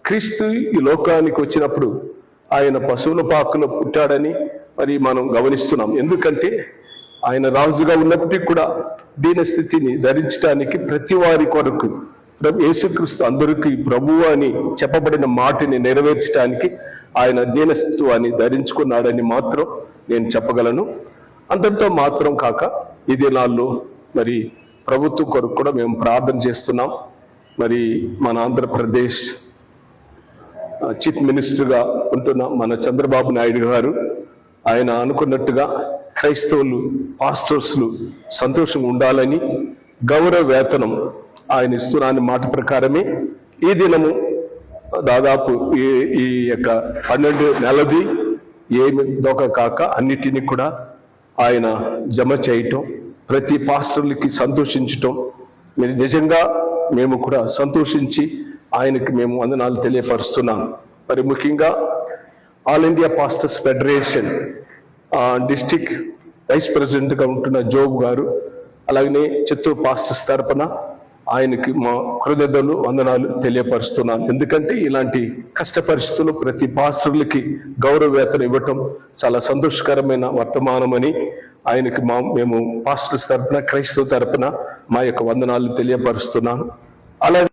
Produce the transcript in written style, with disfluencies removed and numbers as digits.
క్రీస్తు ఈ లోకానికి వచ్చినప్పుడు ఆయన పశువుల పాకలో పుట్టాడని మరి మనం గమనిస్తున్నాం. ఎందుకంటే ఆయన రాజుగా ఉన్నప్పటికీ కూడా దీనస్థితిని ధరించడానికి ప్రతి వారి కొరకు యేసుక్రీస్తు అందరికీ ప్రభువు అని చెప్పబడిన మాటని నెరవేర్చడానికి ఆయన దీనస్థిత్వాన్ని ధరించుకున్నాడని మాత్రం నేను చెప్పగలను. అంతటితో మాత్రం కాక ఈ దినాల్లో మరి ప్రభుత్వం కొరకు కూడా మేము ప్రార్థన చేస్తున్నాం. మరి మన ఆంధ్రప్రదేశ్ చీఫ్ మినిస్టర్గా ఉంటున్న మన చంద్రబాబు నాయుడు గారు ఆయన అనుకున్నట్టుగా క్రైస్తవులు పాస్టర్స్లు సంతోషంగా ఉండాలని గౌరవ వేతనం ఆయన ఇస్తున్న మాట ప్రకారమే ఈ దినము దాదాపు ఈ యొక్క 12 నెలది ఏమి దోక కాక అన్నిటినీ కూడా ఆయన జమ చేయటం, ప్రతి పాస్టర్లకి సంతోషించటం, మీరు నిజంగా మేము కూడా సంతోషించి ఆయనకి మేము వందనాలు తెలియపరుస్తున్నాం. మరి ముఖ్యంగా all India pastors federation district vice ప్రెసిడెంట్గా ఉంటున్న జోబ్ గారు, అలాగనే చిత్తూరు పాస్టర్స్ తరపున ఆయనకి మా కృతజ్ఞతలు వందనాలు తెలియపరుస్తున్నాను. ఎందుకంటే ఇలాంటి కష్ట పరిస్థితుల్లో ప్రతి పాస్టర్లకి గౌరవ వేతనం ఇవ్వటం చాలా సంతోషకరమైన వర్తమానమని ఆయనకి మేము పాస్టర్స్ తరపున క్రైస్తవ తరపున మా యొక్క వందనాలు తెలియపరుస్తున్నాను. అలాగే